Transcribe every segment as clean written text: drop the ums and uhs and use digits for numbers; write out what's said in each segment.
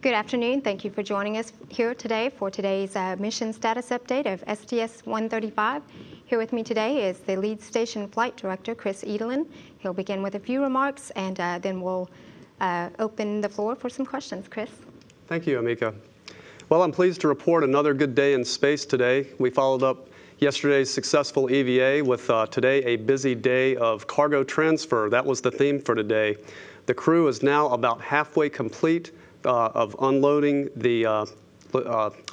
Good afternoon. Thank you for joining us here today for today's mission status update of STS-135. Here with me today is the lead station flight director, Chris Edelin. He'll begin with a few remarks, and then we'll open the floor for some questions. Chris? Thank you, Amika. Well, I'm pleased to report another good day in space today. We followed up yesterday's successful EVA with today a busy day of cargo transfer. That was the theme for today. The crew is now about halfway complete of unloading the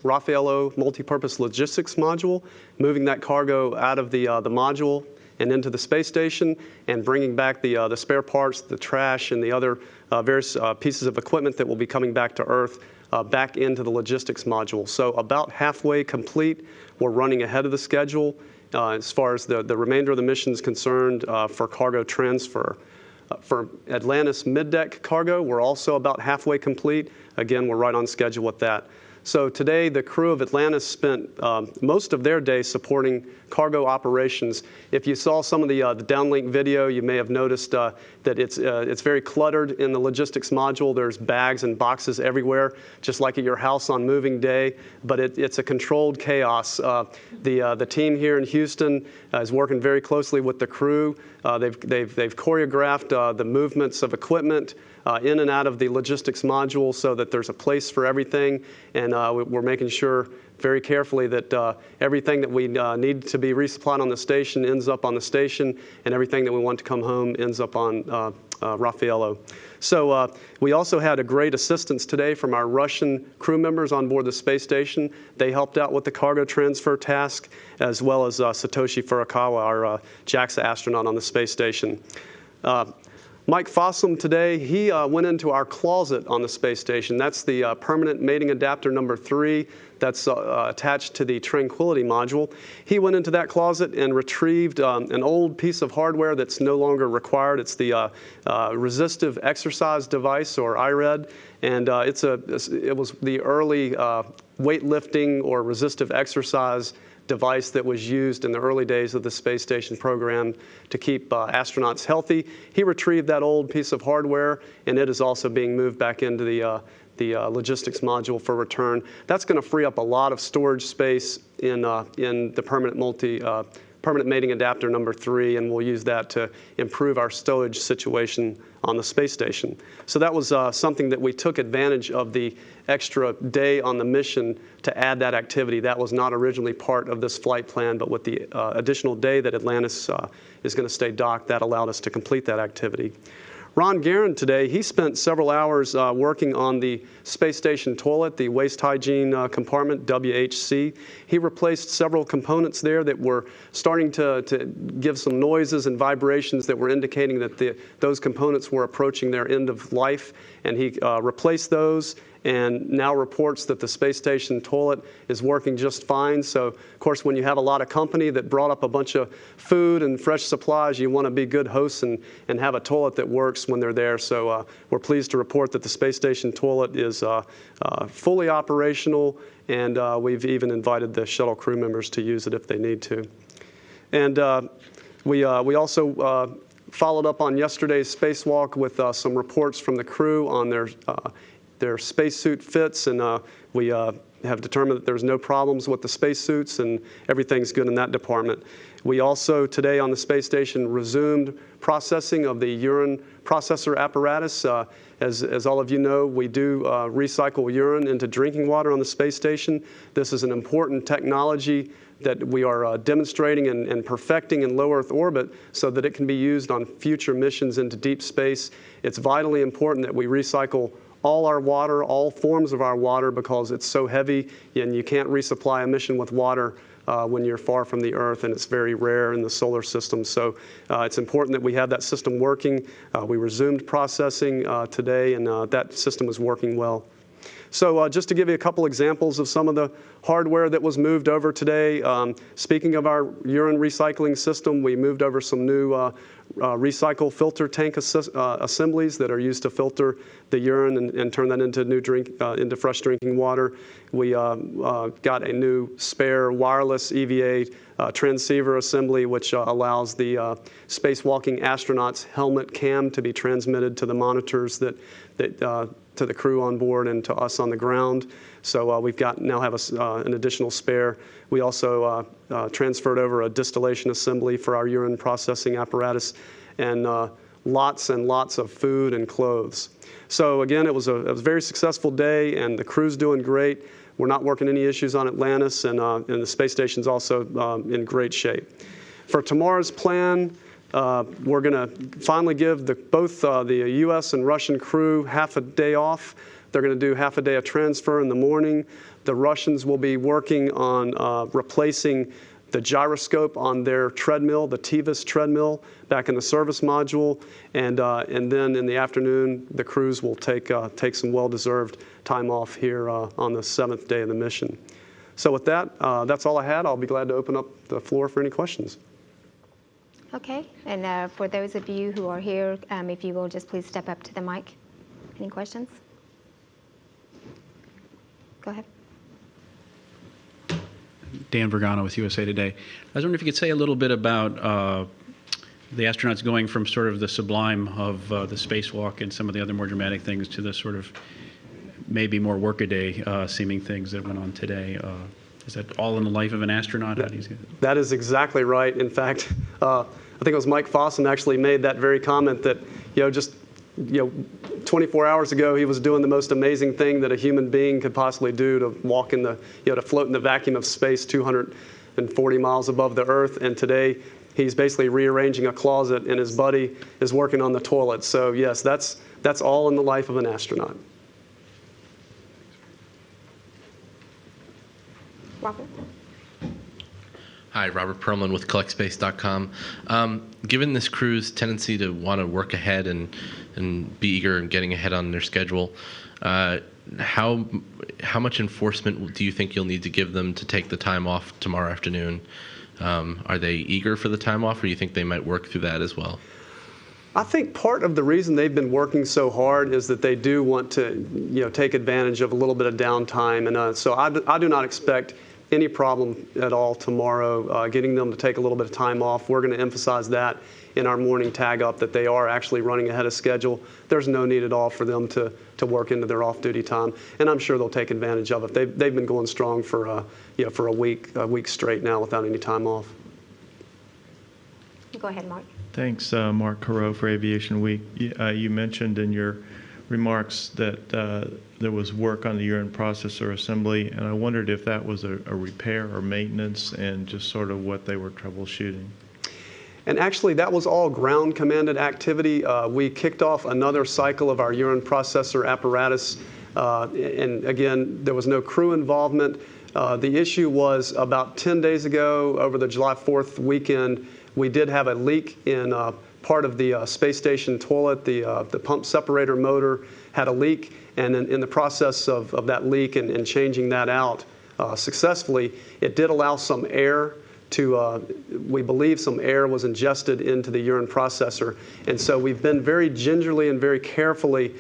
Raffaello multipurpose logistics module, moving that cargo out of the module and into the space station, and bringing back the spare parts, the trash, and the other various pieces of equipment that will be coming back to Earth back into the logistics module. So about halfway complete. We're running ahead of the schedule as far as the remainder of the mission is concerned for cargo transfer. For Atlantis mid-deck cargo, we're also about halfway complete. Again, we're right on schedule with that. So today, the crew of Atlantis spent most of their day supporting cargo operations. If you saw some of the downlink video, you may have noticed that it's very cluttered in the logistics module. There's bags and boxes everywhere, just like at your house on moving day, but it's a controlled chaos. The team here in Houston is working very closely with the crew. They've choreographed the movements of equipment in and out of the logistics module so that there's a place for everything, and we're making sure very carefully that everything that we need to be resupplied on the station ends up on the station, and everything that we want to come home ends up on Raffaello. So we also had a great assistance today from our Russian crew members on board the space station. They helped out with the cargo transfer task, as well as Satoshi Furukawa, our JAXA astronaut on the space station. Mike Fossum today, he went into our closet on the space station. That's the permanent mating adapter number 3 that's attached to the Tranquility module. He went into that closet and retrieved an old piece of hardware that's no longer required. It's the resistive exercise device, or IRED, and it was the early weightlifting or resistive exercise device that was used in the early days of the space station program to keep astronauts healthy. He retrieved that old piece of hardware, and it is also being moved back into the logistics module for return. That's going to free up a lot of storage space in the permanent mating adapter number 3, and we'll use that to improve our stowage situation on the space station. So that was something that we took advantage of the extra day on the mission to add that activity. That was not originally part of this flight plan, but with the additional day that Atlantis is going to stay docked, that allowed us to complete that activity. Ron Guerin today, he spent several hours working on the space station toilet, the waste hygiene compartment, WHC. He replaced several components there that were starting to give some noises and vibrations that were indicating that those components were approaching their end of life, and he replaced those, and now reports that the space station toilet is working just fine. So, of course, when you have a lot of company that brought up a bunch of food and fresh supplies, you want to be good hosts and have a toilet that works when they're there. So we're pleased to report that the space station toilet is fully operational, and we've even invited the shuttle crew members to use it if they need to. And we also followed up on yesterday's spacewalk with some reports from the crew on their spacesuit fits, and we have determined that there's no problems with the spacesuits, and everything's good in that department. We also, today on the space station, resumed processing of the urine processor apparatus. As all of you know, we do recycle urine into drinking water on the space station. This is an important technology that we are demonstrating and perfecting in low Earth orbit so that it can be used on future missions into deep space. It's vitally important that we recycle all our water, all forms of our water, because it's so heavy, and you can't resupply a mission with water when you're far from the Earth, and it's very rare in the solar system. So it's important that we have that system working. We resumed processing today, and that system is working well. So just to give you a couple examples of some of the hardware that was moved over today, speaking of our urine recycling system, we moved over some new recycle filter tank assemblies that are used to filter the urine and turn that into into fresh drinking water. We got a new spare wireless EVA transceiver assembly, which allows the spacewalking astronaut's helmet cam to be transmitted to the monitors that to the crew on board and to us on the ground. So we've now have an additional spare. We also transferred over a distillation assembly for our urine processing apparatus, and lots and lots of food and clothes. So again, it was a very successful day, and the crew's doing great. We're not working any issues on Atlantis, and the space station's also in great shape. For tomorrow's plan, we're going to finally give both the U.S. and Russian crew half a day off. They're going to do half a day of transfer in the morning. The Russians will be working on replacing the gyroscope on their treadmill, the TVIS treadmill, back in the service module, and then in the afternoon, the crews will take some well-deserved time off here on the 7th day of the mission. So with that, that's all I had. I'll be glad to open up the floor for any questions. Okay, and for those of you who are here, if you will just please step up to the mic. Any questions? Go ahead. Dan Vergano with USA Today. I was wondering if you could say a little bit about the astronauts going from sort of the sublime of the spacewalk and some of the other more dramatic things to the sort of maybe more workaday seeming things that went on today. Is that all in the life of an astronaut? That is exactly right. In fact, I think it was Mike Fossum actually made that very comment that, just 24 hours ago, he was doing the most amazing thing that a human being could possibly do, to walk in to float in the vacuum of space 240 miles above the Earth. And today, he's basically rearranging a closet, and his buddy is working on the toilet. So yes, that's all in the life of an astronaut. Robert? Hi, Robert Perlman with CollectSpace.com. Given this crew's tendency to want to work ahead and be eager and getting ahead on their schedule, how much enforcement do you think you'll need to give them to take the time off tomorrow afternoon? Are they eager for the time off, or do you think they might work through that as well? I think part of the reason they've been working so hard is that they do want to, take advantage of a little bit of downtime, and so I do not expect any problem at all tomorrow getting them to take a little bit of time off. We're going to emphasize that in our morning tag up, that they are actually running ahead of schedule. There's no need at all for them to work into their off-duty time, and I'm sure they'll take advantage of it. They've been going strong for a week straight now without any time off. Go ahead, Mark. Thanks, Mark Carreau for Aviation Week. You mentioned in your remarks that there was work on the urine processor assembly, and I wondered if that was a repair or maintenance, and just sort of what they were troubleshooting. And actually, that was all ground-commanded activity. We kicked off another cycle of our urine processor apparatus, and again, there was no crew involvement. The issue was about 10 days ago, over the July 4th weekend, we did have a leak in part of the space station toilet. The pump separator motor had a leak, and in the process of that leak and changing that out successfully, it did allow some air we believe some air was ingested into the urine processor. And so we've been very gingerly and very carefully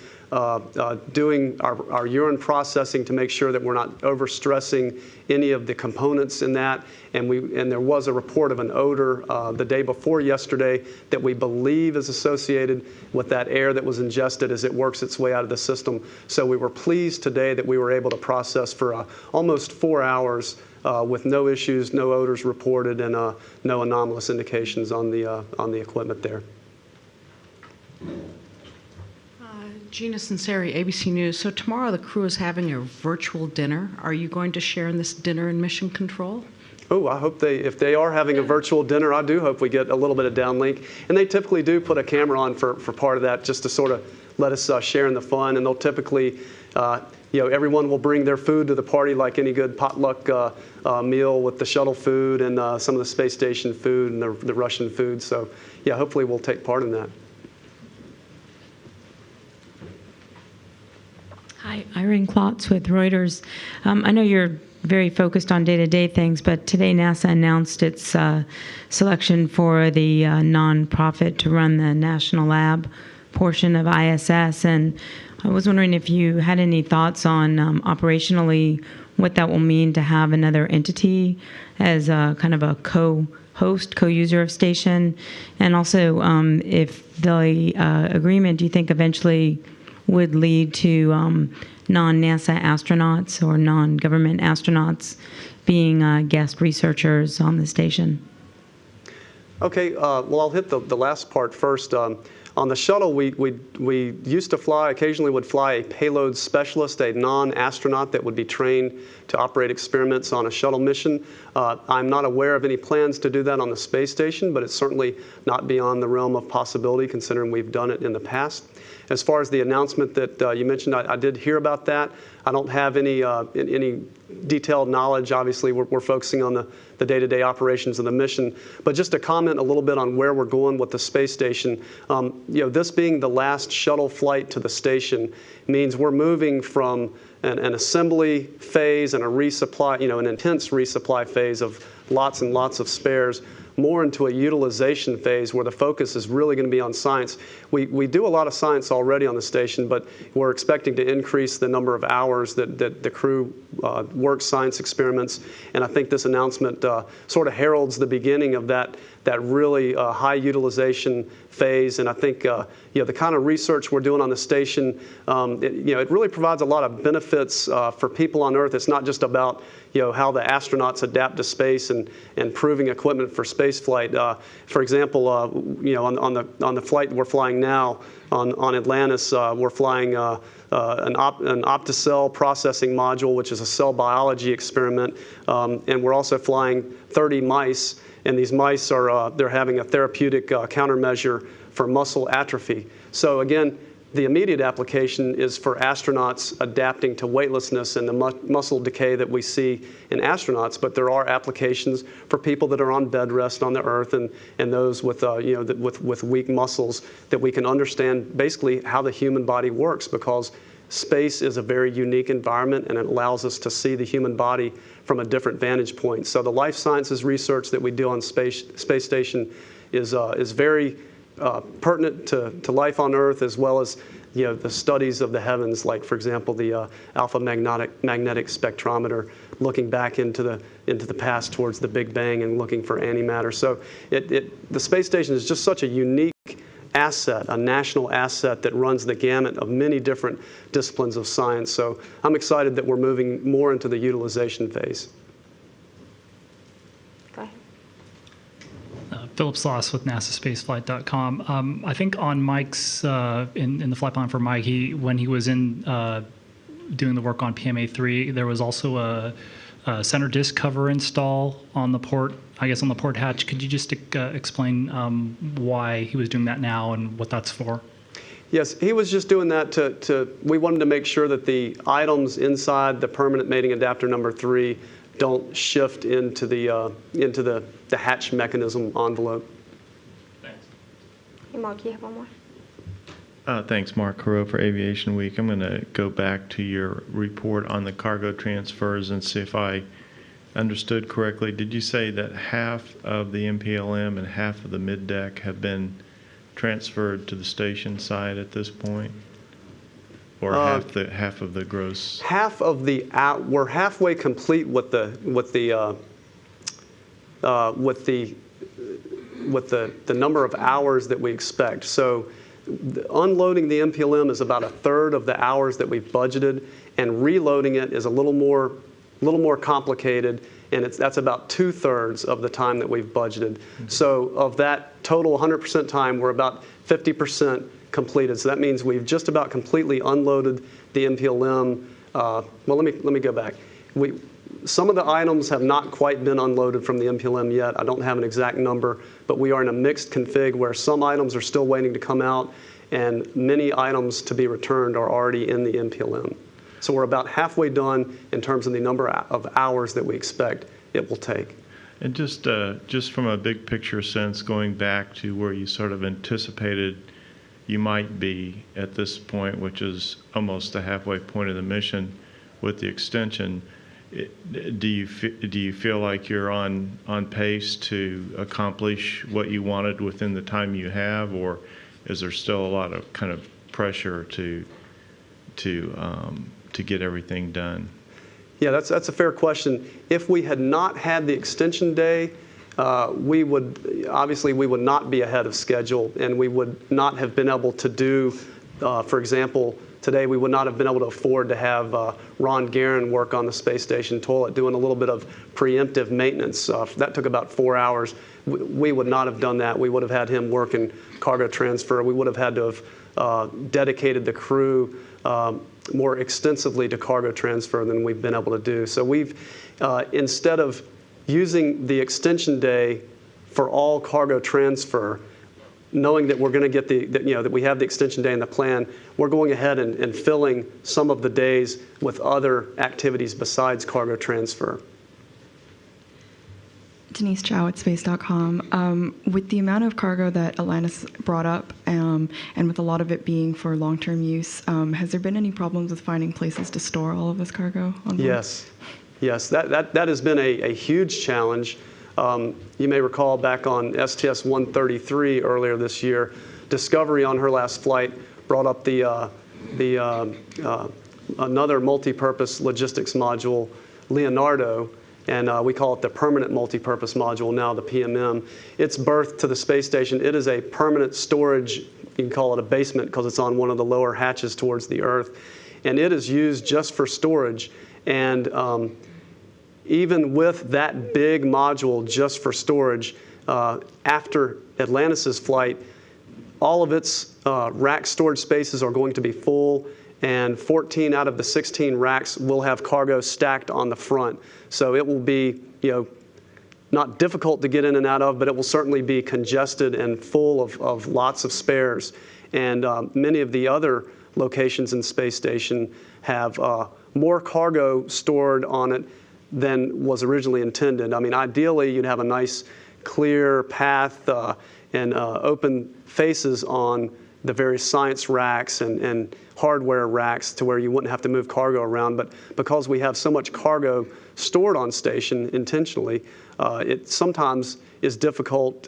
doing our urine processing to make sure that we're not overstressing any of the components in that. And there was a report of an odor the day before yesterday that we believe is associated with that air that was ingested as it works its way out of the system. So we were pleased today that we were able to process for almost 4 hours with no issues, no odors reported, and no anomalous indications on the equipment there. Gina Sinceri, ABC News. So tomorrow the crew is having a virtual dinner. Are you going to share in this dinner in Mission Control? Oh, I hope if they are having a virtual dinner, I do hope we get a little bit of downlink. And they typically do put a camera on for part of that, just to sort of let us share in the fun. And they'll typically, everyone will bring their food to the party like any good potluck meal, with the shuttle food and some of the space station food and the Russian food. So, yeah, hopefully we'll take part in that. Hi, Irene Klotz with Reuters. I know you're very focused on day-to-day things, but today NASA announced its selection for the nonprofit to run the national lab portion of ISS. And I was wondering if you had any thoughts on operationally what that will mean to have another entity as a kind of a co-host, co-user of station, and also if the agreement, do you think eventually would lead to non-NASA astronauts or non-government astronauts being guest researchers on the station? Okay, well, I'll hit the last part first. On the shuttle, we used to fly, occasionally would fly a payload specialist, a non-astronaut that would be trained to operate experiments on a shuttle mission. I'm not aware of any plans to do that on the space station, but it's certainly not beyond the realm of possibility considering we've done it in the past. As far as the announcement that you mentioned, I did hear about that. I don't have any detailed knowledge. Obviously, we're focusing on the day-to-day operations of the mission. But just to comment a little bit on where we're going with the space station, this being the last shuttle flight to the station means we're moving from an assembly phase and a resupply, an intense resupply phase of lots and lots of spares, more into a utilization phase where the focus is really going to be on science. We do a lot of science already on the station, but we're expecting to increase the number of hours that the crew works science experiments. And I think this announcement sort of heralds the beginning of that really high utilization phase. And I think the kind of research we're doing on the station, it really provides a lot of benefits for people on Earth. It's not just about how the astronauts adapt to space and proving equipment for space flight. For example, on the flight we're flying now on Atlantis, we're flying an opticell processing module, which is a cell biology experiment, and we're also flying 30 mice. And these mice they're having a therapeutic countermeasure for muscle atrophy. So again, the immediate application is for astronauts adapting to weightlessness and the muscle decay that we see in astronauts. But there are applications for people that are on bed rest on the Earth and those with with weak muscles that we can understand basically how the human body works, because space is a very unique environment and it allows us to see the human body from a different vantage point. So the life sciences research that we do on space station is very pertinent to life on Earth, as well as the studies of the heavens, like for example the alpha magnetic spectrometer, looking back into the past towards the Big Bang and looking for antimatter. So the space station is just such a unique asset, a national asset that runs the gamut of many different disciplines of science. So I'm excited that we're moving more into the utilization phase. Go ahead. Philip Sloss with NASASpaceflight.com. I think on Mike's, in the flight plan for Mike, when he was in doing the work on PMA-3, there was also a center disk cover install on the port, I guess on the port hatch. Could you just explain why he was doing that now and what that's for? Yes, he was just doing that we wanted to make sure that the items inside the permanent mating adapter number 3 don't shift into the hatch mechanism envelope. Thanks. Hey, Mark, you have one more? Thanks, Mark Carreau for Aviation Week. I'm going to go back to your report on the cargo transfers and see if I understood correctly. Did you say that half of the MPLM and half of the middeck have been transferred to the station side at this point? Or half of the gross? Half of we're halfway complete with the number of hours that we expect. So unloading the MPLM is about 1/3 of the hours that we've budgeted, and reloading it is a little more complicated, and that's about 2/3 of the time that we've budgeted. Mm-hmm. So of that total 100% time, we're about 50% completed. So that means we've just about completely unloaded the MPLM. Well, let me go back. Some of the items have not quite been unloaded from the MPLM yet. I don't have an exact number, but we are in a mixed config where some items are still waiting to come out, and many items to be returned are already in the MPLM. So we're about halfway done in terms of the number of hours that we expect it will take. And just from a big picture sense, going back to where you sort of anticipated you might be at this point, which is almost the halfway point of the mission with the extension, do you feel like you're on pace to accomplish what you wanted within the time you have, or is there still a lot of kind of pressure to get everything done? Yeah, that's a fair question. If we had not had the extension day, we would not be ahead of schedule, and we would not have been able to do, for example, today we would not have been able to afford to have Ron Guerin work on the space station toilet, doing a little bit of preemptive maintenance. That took about 4 hours. We would not have done that. We would have had him work in cargo transfer. We would have had to have dedicated the crew more extensively to cargo transfer than we've been able to do. So we've, instead of using the extension day for all cargo transfer, knowing that we're going to get that we have the extension day in the plan, we're going ahead and filling some of the days with other activities besides cargo transfer. Denise Chow at space.com. With the amount of cargo that Atlantis brought up, and with a lot of it being for long-term use, has there been any problems with finding places to store all of this cargo on board? Yes. That has been a huge challenge. You may recall back on STS-133 earlier this year, Discovery on her last flight brought up another multi-purpose logistics module, Leonardo, and we call it the permanent multi-purpose module now, the PMM. It's berthed to the space station. It is a permanent storage, you can call it a basement because it's on one of the lower hatches towards the Earth, and it is used just for storage. And even with that big module just for storage, after Atlantis's flight, all of its rack storage spaces are going to be full, and 14 out of the 16 racks will have cargo stacked on the front. So it will be, not difficult to get in and out of, but it will certainly be congested and full of lots of spares. And many of the other locations in the space station have more cargo stored on it than was originally intended. I mean, ideally, you'd have a nice, clear path and open faces on the various science racks and hardware racks to where you wouldn't have to move cargo around. But because we have so much cargo stored on station intentionally, it sometimes is difficult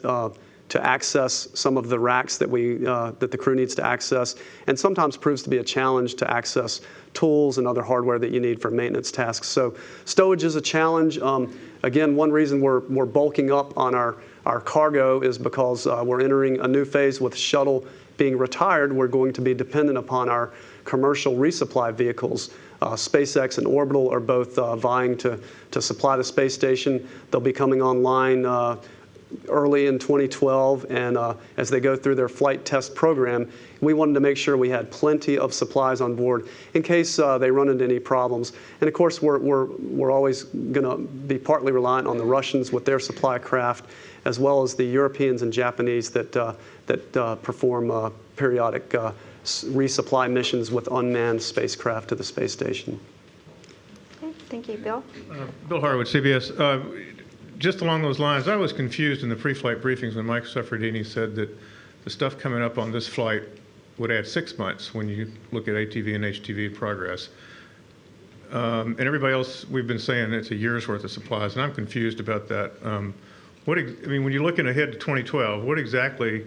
to access some of the racks that the crew needs to access, and sometimes proves to be a challenge to access tools and other hardware that you need for maintenance tasks. So stowage is a challenge. Again, one reason we're bulking up on our cargo is because we're entering a new phase with shuttle being retired. We're going to be dependent upon our commercial resupply vehicles. SpaceX and Orbital are both vying to supply the space station. They'll be coming online early in 2012, and as they go through their flight test program, we wanted to make sure we had plenty of supplies on board in case they run into any problems. And of course, we're always going to be partly reliant on the Russians with their supply craft, as well as the Europeans and Japanese that perform periodic resupply missions with unmanned spacecraft to the space station. Okay, thank you, Bill. Bill Harwood, CBS. Just along those lines, I was confused in the pre-flight briefings when Mike Suffredini said that the stuff coming up on this flight would add 6 months when you look at ATV and HTV progress. And everybody else, we've been saying it's a year's worth of supplies, and I'm confused about that. When you're looking ahead to 2012, what exactly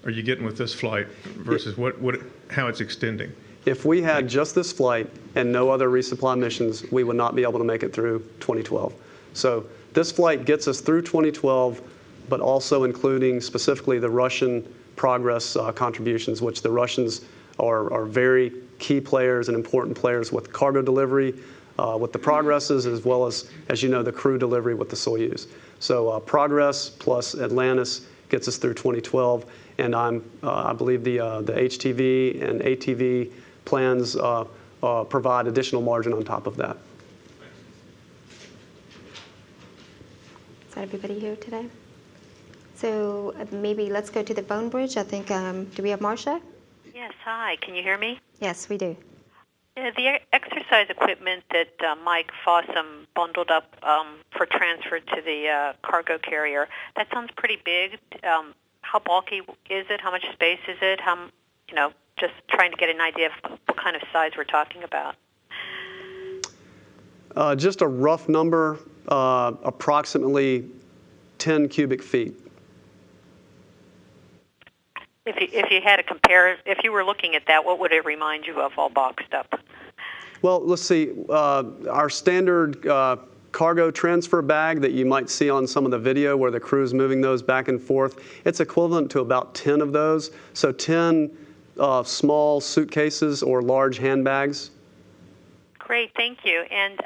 are you getting with this flight versus how it's extending? If we had just this flight and no other resupply missions, we would not be able to make it through 2012. So this flight gets us through 2012, but also including specifically the Russian progress contributions, which the Russians are very key players and important players with cargo delivery, with the progresses, as well as you know, the crew delivery with the Soyuz. So progress plus Atlantis gets us through 2012, and I believe the HTV and ATV plans provide additional margin on top of that. Is that everybody here today? So maybe let's go to the phone bridge. I think, do we have Marcia? Yes, hi. Can you hear me? Yes, we do. The exercise equipment that Mike Fossum bundled up for transfer to the cargo carrier, that sounds pretty big. How bulky is it? How much space is it? Just trying to get an idea of what kind of size we're talking about. Just a rough number, approximately 10 cubic feet. If you had to compare, if you were looking at that, what would it remind you of all boxed up? Well, let's see. Our standard cargo transfer bag that you might see on some of the video where the crew's moving those back and forth, it's equivalent to about 10 of those. So 10 small suitcases or large handbags. Great, thank you. And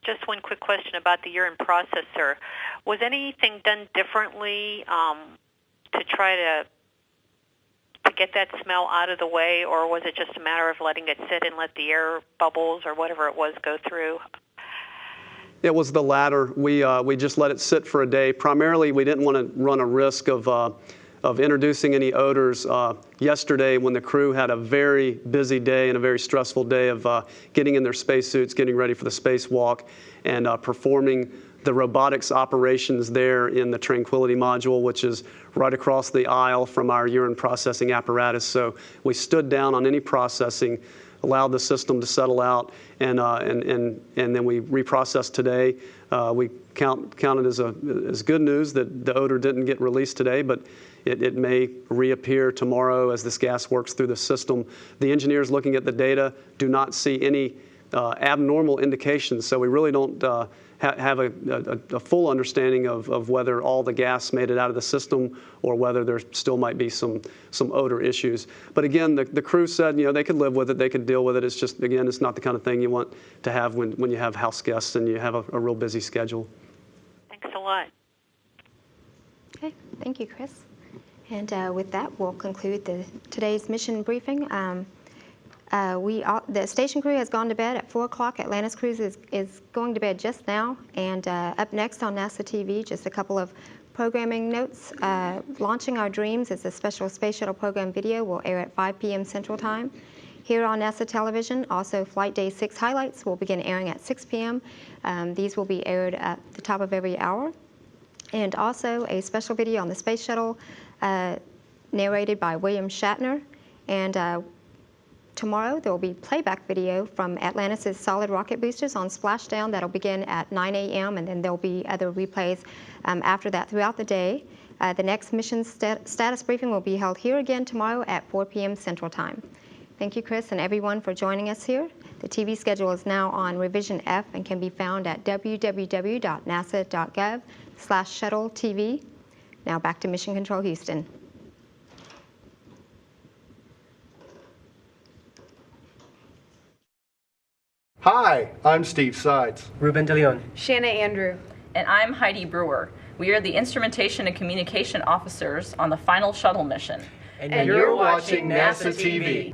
just one quick question about the urine processor. Was anything done differently to try to get that smell out of the way, or was it just a matter of letting it sit and let the air bubbles or whatever it was go through? It was the latter. We just let it sit for a day. Primarily, we didn't want to run a risk of introducing any odors. Yesterday, when the crew had a very busy day and a very stressful day of getting in their spacesuits, getting ready for the spacewalk, and performing the robotics operations there in the Tranquility module, which is right across the aisle from our urine processing apparatus. So we stood down on any processing, allowed the system to settle out, and then we reprocessed today. We counted as good news that the odor didn't get released today, but it may reappear tomorrow as this gas works through the system. The engineers looking at the data do not see any abnormal indications, so we really don't have a full understanding of whether all the gas made it out of the system or whether there still might be some odor issues. But again, the crew said, they could live with it, they could deal with it. It's just, again, it's not the kind of thing you want to have when you have house guests and you have a real busy schedule. Thanks a lot. Okay, thank you, Chris. And with that, we'll conclude today's mission briefing. The station crew has gone to bed at 4 o'clock. Atlantis Cruise is going to bed just now. And up next on NASA TV, just a couple of programming notes. Launching Our Dreams is a special Space Shuttle program video. Will air at 5 p.m. Central Time. Here on NASA Television, also Flight Day 6 highlights will begin airing at 6 p.m. These will be aired at the top of every hour. And also a special video on the Space Shuttle narrated by William Shatner. And tomorrow, there will be playback video from Atlantis' solid rocket boosters on splashdown. That'll begin at 9 a.m., and then there'll be other replays after that throughout the day. The next mission status briefing will be held here again tomorrow at 4 p.m. Central Time. Thank you, Chris, and everyone for joining us here. The TV schedule is now on Revision F and can be found at www.nasa.gov/shuttle-TV. Now back to Mission Control Houston. Hi, I'm Steve Sides. Ruben DeLeon. Shanna Andrew. And I'm Heidi Brewer. We are the Instrumentation and Communication Officers on the final shuttle mission. And you're watching NASA TV.